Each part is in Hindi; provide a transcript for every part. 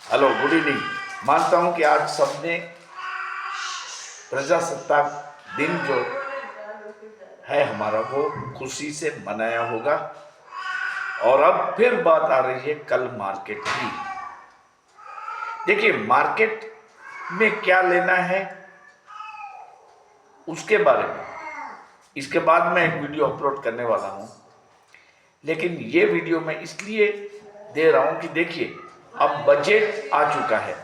Hello, good evening. मानता हूँ कि आज सबने प्रजासत्ताक दिन जो है हमारा वो खुशी से मनाया होगा। और अब फिर बात आ रही है कल मार्केट की। देखिए, मार्केट में क्या लेना है उसके बारे में इसके बाद मैं एक वीडियो अपलोड करने वाला हूँ। लेकिन ये वीडियो मैं इसलिए दे रहा हूँ कि देखिए, अब बजट आ चुका है,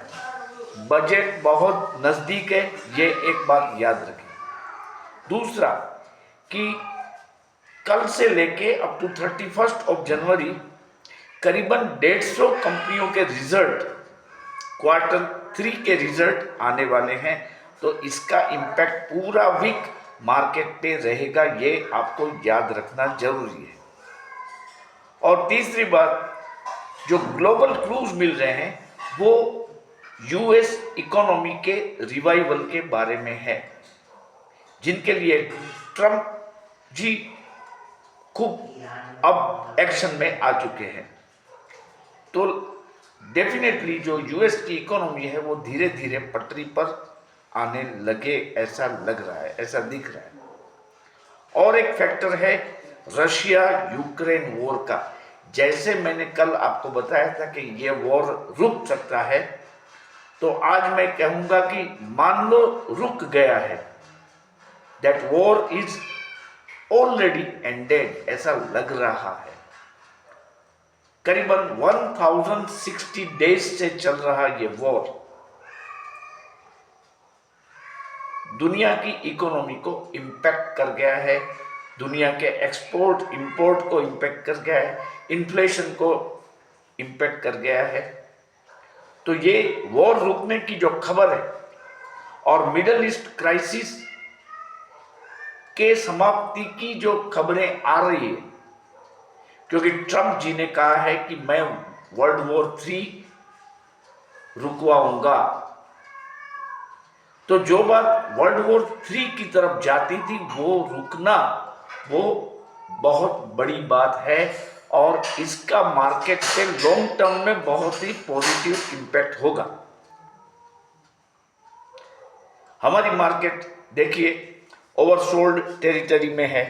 बजट बहुत नज़दीक है, ये एक बात याद रखें। दूसरा कि कल से लेके अप टू 31 जनवरी करीबन 150 कंपनियों के रिजल्ट, Q3 के रिजल्ट आने वाले हैं। तो इसका इम्पैक्ट पूरा वीक मार्केट पे रहेगा, ये आपको याद रखना जरूरी है। और तीसरी बात, जो ग्लोबल क्लूज मिल रहे हैं वो यूएस इकोनॉमी के रिवाइवल के बारे में है, जिनके लिए ट्रंप जी खूब अब एक्शन में आ चुके हैं। तो डेफिनेटली जो यूएस की इकोनॉमी है वो धीरे धीरे पटरी पर आने लगे, ऐसा लग रहा है, ऐसा दिख रहा है। और एक फैक्टर है रशिया यूक्रेन वॉर का। जैसे मैंने कल आपको बताया था कि ये वॉर रुक सकता है, तो आज मैं कहूंगा कि मान लो रुक गया है, that war is already ended, ऐसा लग रहा है। करीबन 1060 डेज से चल रहा ये वॉर दुनिया की इकोनॉमी को इंपैक्ट कर गया है, दुनिया के एक्सपोर्ट इंपोर्ट को इंपैक्ट कर गया है, इन्फ्लेशन को इंपैक्ट कर गया है। तो ये वॉर रुकने की जो खबर है और मिडल ईस्ट क्राइसिस के समाप्ति की जो खबरें आ रही है, क्योंकि ट्रंप जी ने कहा है कि मैं वर्ल्ड वॉर 3 रुकवाऊंगा। तो जो बात वर्ल्ड वॉर 3 की तरफ जाती थी वो रुकना, वो बहुत बड़ी बात है। और इसका मार्केट पे लॉन्ग टर्म में बहुत ही पॉजिटिव इंपैक्ट होगा। हमारी मार्केट देखिए ओवरसोल्ड टेरिटरी में है।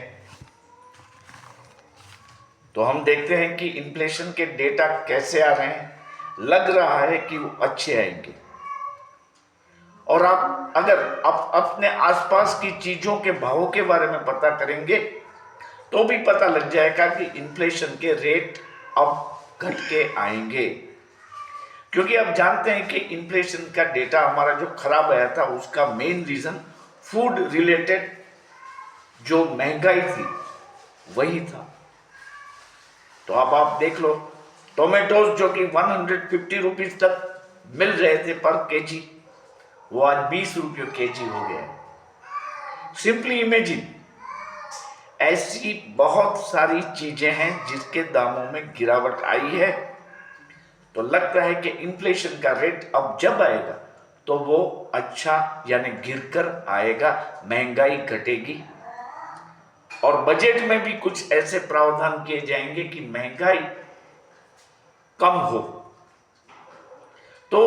तो हम देखते हैं कि इन्फ्लेशन के डेटा कैसे आ रहे हैं, लग रहा है कि वो अच्छे आएंगे। और आप अगर आप अपने आसपास की चीजों के भावों के बारे में पता करेंगे तो भी पता लग जाएगा कि इन्फ्लेशन के रेट अब घट के आएंगे। क्योंकि आप जानते हैं कि इन्फ्लेशन का डेटा हमारा जो खराब आया था उसका मेन रीजन फूड रिलेटेड जो महंगाई थी वही था। तो अब आप देख लो, टोमेटोज जो कि 150 रुपीज तक मिल रहे थे पर केजी, वो आज 20 रुपये केजी हो गया है। सिंपली इमेजिन, ऐसी बहुत सारी चीजें हैं जिसके दामों में गिरावट आई है। तो लगता है कि इन्फ्लेशन का रेट अब जब आएगा तो वो अच्छा यानी गिरकर आएगा, महंगाई घटेगी। और बजट में भी कुछ ऐसे प्रावधान किए जाएंगे कि महंगाई कम हो। तो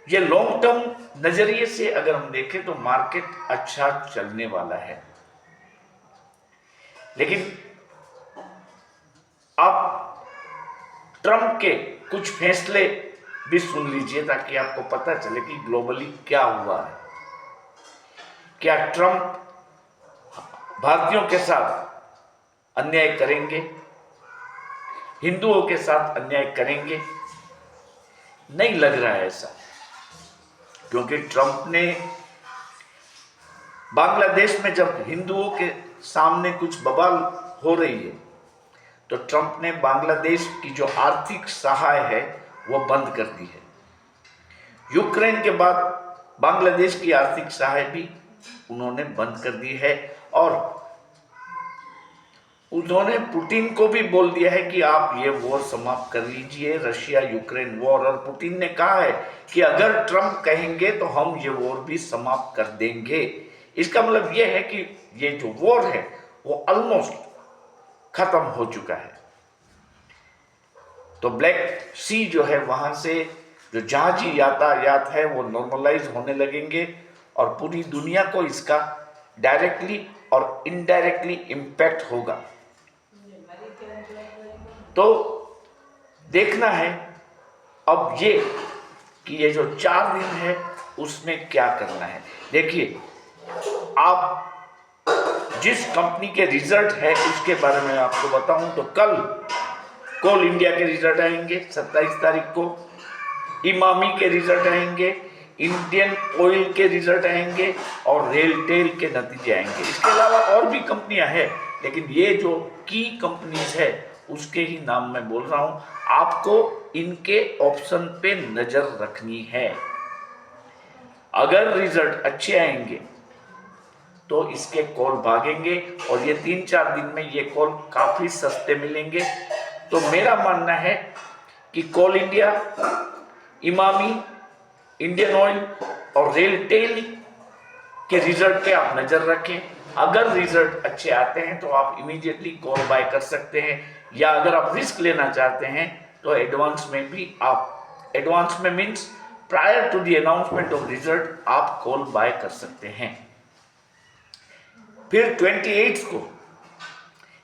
ये लॉन्ग टर्म नजरिए से अगर हम देखें तो मार्केट अच्छा चलने वाला है। लेकिन आप ट्रंप के कुछ फैसले भी सुन लीजिए ताकि आपको पता चले कि ग्लोबली क्या हुआ है। क्या ट्रंप भारतीयों के साथ अन्याय करेंगे, हिंदुओं के साथ अन्याय करेंगे? नहीं लग रहा है ऐसा, क्योंकि ट्रंप ने बांग्लादेश में जब हिंदुओं के सामने कुछ बवाल हो रही है तो ट्रंप ने बांग्लादेश की जो आर्थिक सहाय है वो बंद कर दी है। यूक्रेन के बाद बांग्लादेश की आर्थिक सहाय भी उन्होंने बंद कर दी है। और उन्होंने पुतिन को भी बोल दिया है कि आप ये वॉर समाप्त कर लीजिए, रशिया यूक्रेन वॉर। और पुतिन ने कहा है कि अगर ट्रंप कहेंगे तो हम ये वॉर भी समाप्त कर देंगे। इसका मतलब ये है कि ये जो वॉर है वो ऑलमोस्ट खत्म हो चुका है। तो ब्लैक सी जो है वहां से जो जहाजी यातायात है वो नॉर्मलाइज होने लगेंगे और पूरी दुनिया को इसका डायरेक्टली और इनडायरेक्टली इम्पैक्ट होगा। तो देखना है अब ये कि ये जो 4 दिन है उसमें क्या करना है। देखिए, आप जिस कंपनी के रिजल्ट है उसके बारे में आपको बताऊं तो कल कोल इंडिया के रिजल्ट आएंगे 27 तारीख को, इमामी के रिजल्ट आएंगे, इंडियन ऑयल के रिजल्ट आएंगे और रेलटेल के नतीजे आएंगे। इसके अलावा और भी कंपनियां हैं, लेकिन ये जो की कंपनीज है उसके ही नाम मैं बोल रहा हूं। आपको इनके ऑप्शन पे नजर रखनी है। अगर रिजल्ट अच्छे आएंगे तो इसके कॉल भागेंगे और ये 3-4 दिन में ये कॉल काफी सस्ते मिलेंगे। तो मेरा मानना है कि कोल इंडिया, इमामी, इंडियन ऑयल और रेलटेल के रिजल्ट पे आप नजर रखें। अगर रिजल्ट अच्छे आते हैं तो आप इमीडिएटली कॉल बाय कर सकते हैं, या अगर आप रिस्क लेना चाहते हैं तो एडवांस में भी आप, एडवांस में means prior to the announcement of result आप कॉल बाय कर सकते हैं। फिर 28 को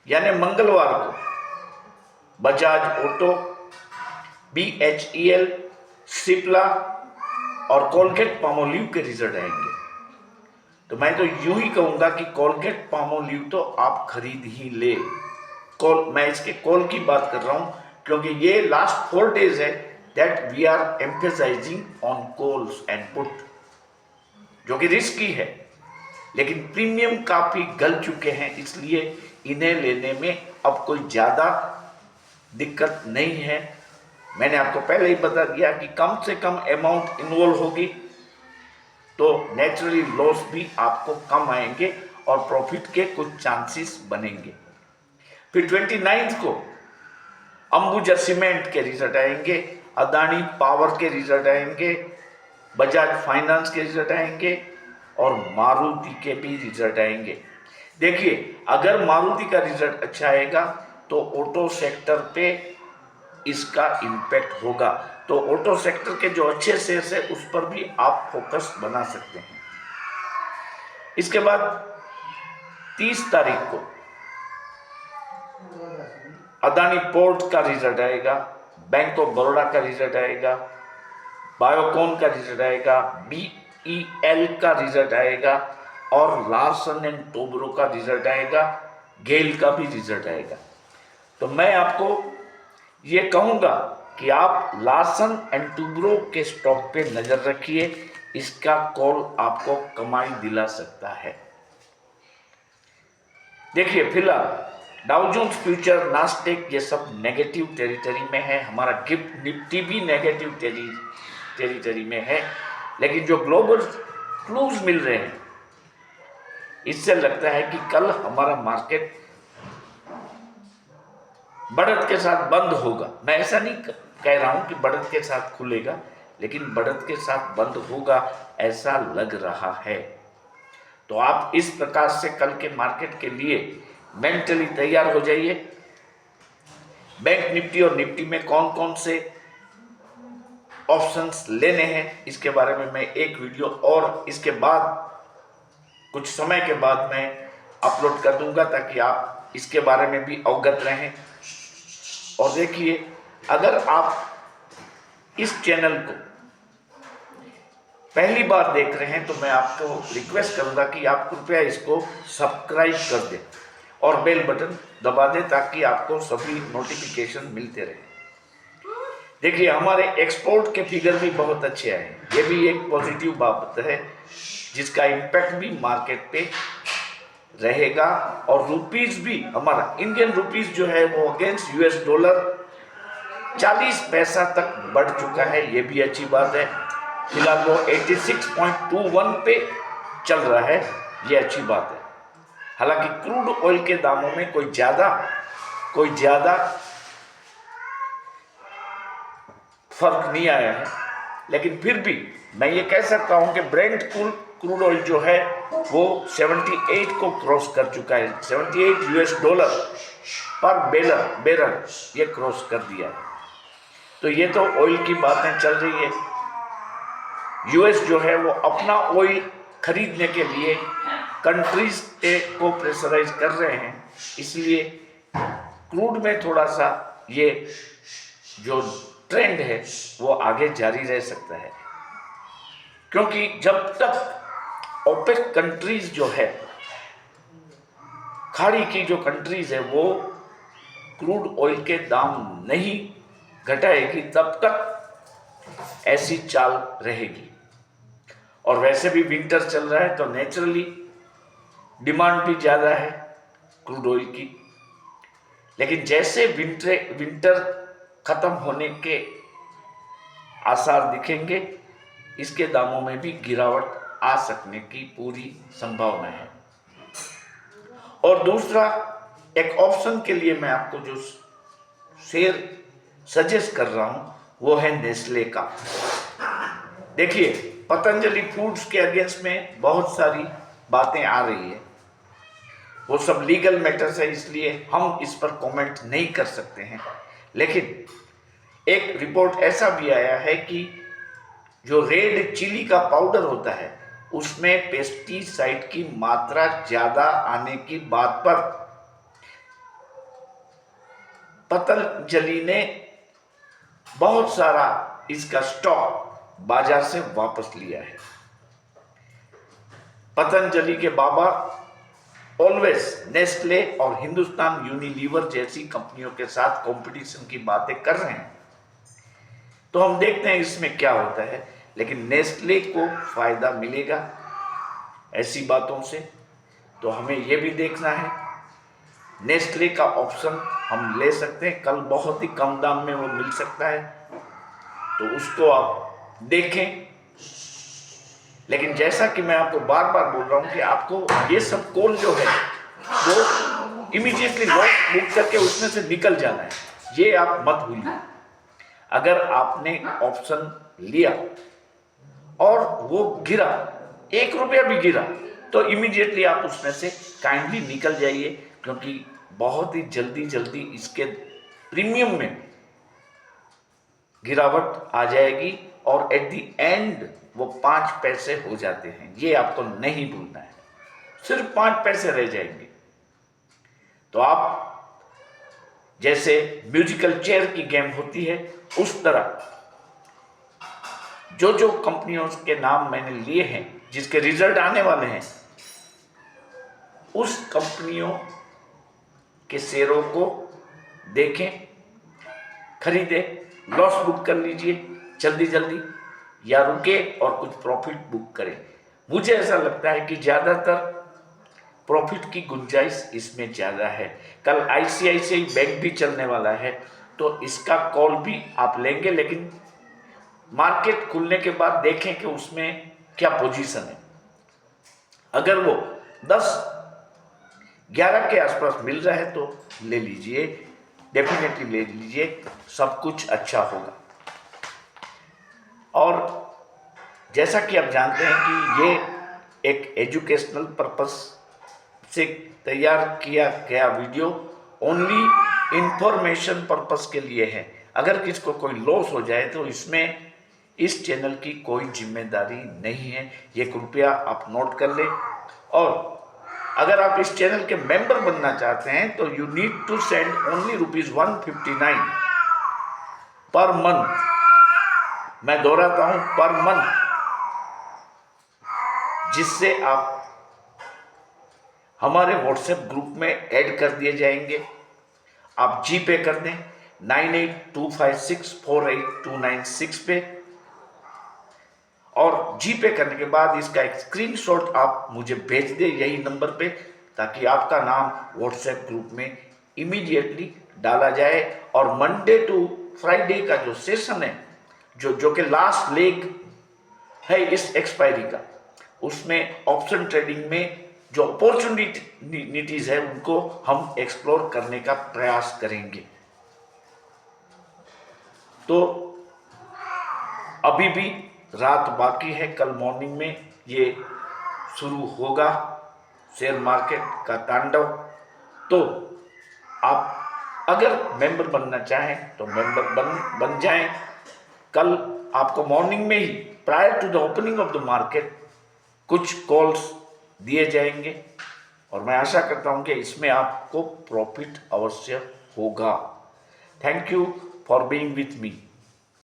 यानी मंगलवार को बजाज ऑटो, BHEL, सिप्ला और कोलगेट पामोलिव के रिजल्ट आएंगे। तो मैं तो यूं ही कहूंगा कि कोलगेट पामोलिव तो आप खरीद ही ले। मैं इसके कॉल की बात कर रहा हूं क्योंकि ये लास्ट 4 डेज है that we are emphasising on calls and put, जो कि रिस्की है, लेकिन प्रीमियम काफी गल चुके हैं, इसलिए इन्हें लेने में अब कोई ज्यादा दिक्कत नहीं है। मैंने आपको पहले ही बता दिया कि कम से कम अमाउंट इन्वॉल्व होगी तो नेचुरली लॉस भी आपको कम आएंगे और प्रॉफिट के कुछ चांसेस बनेंगे। फिर 29 को अंबुजा सीमेंट के रिजल्ट आएंगे, अदानी पावर के रिजल्ट आएंगे, बजाज फाइनेंस के रिजल्ट आएंगे और मारुति के भी रिजल्ट आएंगे। देखिए, अगर मारुति का रिजल्ट अच्छा आएगा तो ऑटो सेक्टर पे इसका इम्पैक्ट होगा। तो ऑटो सेक्टर के जो अच्छे शेयर्स है उस पर भी आप फोकस बना सकते हैं। इसके बाद 30 तारीख को अदानी पोर्ट का रिजल्ट आएगा, बैंक ऑफ बड़ौदा का रिजल्ट आएगा, बायोकॉन का रिजल्ट आएगा, BEL का रिजल्ट आएगा और लार्सन एंड टोब्रो का रिजल्ट आएगा, गेल का भी रिजल्ट आएगा। तो मैं आपको ये कहूंगा कि आप लार्सन एंड टोब्रो के स्टॉक पे नजर रखिए, इसका कॉल आपको कमाई दिला सकता है। देखिए, फिलहाल डाउ जोन्स फ्यूचर, नास्टेक ये सब नेगेटिव टेरिटरी में है, हमारा गिफ्ट निफ्टी भी नेगेटिव टेरिटरी में है, लेकिन जो ग्लोबल क्लूज मिल रहे हैं इससे लगता है कि कल हमारा मार्केट बढ़त के साथ बंद होगा। मैं ऐसा नहीं कह रहा हूं कि बढ़त के साथ खुलेगा, लेकिन बढ़त के साथ बंद होगा ऐसा लग रहा है। तो आप इस प्रकार से कल के मार्केट के लिए मेंटली तैयार हो जाइए। बैंक निफ्टी और निफ्टी में कौन कौन से ऑप्शंस लेने हैं इसके बारे में मैं एक वीडियो और इसके बाद कुछ समय के बाद मैं अपलोड कर दूंगा, ताकि आप इसके बारे में भी अवगत रहें। और देखिए, अगर आप इस चैनल को पहली बार देख रहे हैं तो मैं आपको रिक्वेस्ट करूंगा कि आप कृपया इसको सब्सक्राइब कर दें और बेल बटन दबा दें ताकि आपको सभी नोटिफिकेशन मिलते रहे। देखिए, हमारे एक्सपोर्ट के फिगर भी बहुत अच्छे आए, ये भी एक पॉजिटिव बात है जिसका इम्पैक्ट भी मार्केट पे रहेगा। और रुपीज भी, हमारा इंडियन रुपीज जो है वो अगेंस्ट US डॉलर 40 पैसा तक बढ़ चुका है, ये भी अच्छी बात है। फिलहाल वो 86.21 पे चल रहा है, ये अच्छी बात है। हालांकि क्रूड ऑयल के दामों में कोई ज्यादा फर्क नहीं आया है, लेकिन फिर भी मैं ये कह सकता हूं कि ब्रेंट क्रूड ऑयल जो है वो 78 को क्रॉस कर चुका है। 78 US डॉलर पर बैरल ये क्रॉस कर दिया है। तो ये तो ऑयल की बातें चल रही है। यूएस जो है वो अपना ऑयल खरीदने के लिए कंट्रीज को प्रेशराइज कर रहे हैं, इसलिए क्रूड में थोड़ा सा ये जो ट्रेंड है वो आगे जारी रह सकता है, क्योंकि जब तक ओपेक कंट्रीज जो है, खाड़ी की जो कंट्रीज है, वो क्रूड ऑयल के दाम नहीं घटाएगी, तब तक ऐसी चाल रहेगी। और वैसे भी विंटर चल रहा है, तो नेचुरली डिमांड भी ज़्यादा है क्रूड ऑयल की। लेकिन जैसे विंटर खत्म होने के आसार दिखेंगे, इसके दामों में भी गिरावट आ सकने की पूरी संभावना है। और दूसरा एक ऑप्शन के लिए मैं आपको जो शेयर सजेस्ट कर रहा हूं वो है नेस्ले का। देखिए, पतंजलि फूड्स के अगेंस्ट में बहुत सारी बातें आ रही है, वो सब लीगल मैटर्स है, इसलिए हम इस पर कमेंट नहीं कर सकते हैं। लेकिन एक रिपोर्ट ऐसा भी आया है कि जो रेड चिली का पाउडर होता है उसमें पेस्टिसाइड की मात्रा ज्यादा आने की बात पर पतंजलि ने बहुत सारा इसका स्टॉक बाजार से वापस लिया है। पतंजलि के बाबा ऑलवेज नेस्ले और हिंदुस्तान यूनिलीवर जैसी कंपनियों के साथ कंपटीशन की बातें कर रहे हैं, तो हम देखते हैं इसमें क्या होता है। लेकिन नेस्ले को फायदा मिलेगा ऐसी बातों से, तो हमें यह भी देखना है। नेस्ले का ऑप्शन हम ले सकते हैं, कल बहुत ही कम दाम में वो मिल सकता है, तो उसको आप देखें। लेकिन जैसा कि मैं आपको बार बार बोल रहा हूं कि आपको ये सब कॉल जो है वो इमीडिएटली लॉस बुक करके उसमें से निकल जाना है, ये आप मत भूलिए। अगर आपने ऑप्शन लिया और वो गिरा, 1 रुपया भी गिरा, तो इमीडिएटली आप उसमें से काइंडली निकल जाइए, क्योंकि बहुत ही जल्दी इसके प्रीमियम में गिरावट आ जाएगी और एट द एंड वो 5 पैसे हो जाते हैं। ये आपको नहीं भूलना है, सिर्फ 5 पैसे रह जाएंगे। तो आप जैसे म्यूजिकल चेयर की गेम होती है, उस तरह जो कंपनियों के नाम मैंने लिए हैं जिसके रिजल्ट आने वाले हैं, उस कंपनियों के शेयरों को देखें, खरीदें, लॉस बुक कर लीजिए जल्दी, या रुके और कुछ प्रॉफिट बुक करें। मुझे ऐसा लगता है कि ज़्यादातर प्रॉफिट की गुंजाइश इसमें ज़्यादा है। कल आईसीआईसीआई बैंक भी चलने वाला है, तो इसका कॉल भी आप लेंगे, लेकिन मार्केट खुलने के बाद देखें कि उसमें क्या पोजीशन है। अगर वो 10-11 के आसपास मिल रहा है तो ले लीजिए, डेफिनेटली ले लीजिए, सब कुछ अच्छा होगा। और जैसा कि आप जानते हैं कि ये एक एजुकेशनल पर्पस से तैयार किया गया वीडियो ओनली इंफॉर्मेशन पर्पस के लिए है। अगर किसको कोई लॉस हो जाए तो इसमें इस चैनल की कोई जिम्मेदारी नहीं है, ये कृपया आप नोट कर लें। और अगर आप इस चैनल के मेंबर बनना चाहते हैं तो you need to send only ₹159 पर मंथ। मैं दोहराता हूं, पर मंथ, जिससे आप हमारे व्हाट्सएप ग्रुप में ऐड कर दिए जाएंगे। आप जी पे कर दें 9825648296 पे, और जी पे करने के बाद इसका एक स्क्रीनशॉट आप मुझे भेज दें यही नंबर पे, ताकि आपका नाम व्हाट्सएप ग्रुप में इमीडिएटली डाला जाए। और मंडे टू फ्राइडे का जो सेशन है, जो कि लास्ट लेग है इस एक्सपायरी का, उसमें ऑप्शन ट्रेडिंग में जो अपॉर्चुनिटीज है उनको हम एक्सप्लोर करने का प्रयास करेंगे। तो अभी भी रात बाकी है, कल मॉर्निंग में ये शुरू होगा शेयर मार्केट का तांडव। तो आप अगर मेंबर बनना चाहें तो मेंबर बन जाएं। कल आपको मॉर्निंग में ही prior to the opening of the market कुछ कॉल्स दिए जाएंगे और मैं आशा करता हूं कि इसमें आपको प्रॉफिट अवश्य होगा। Thank you for being with me.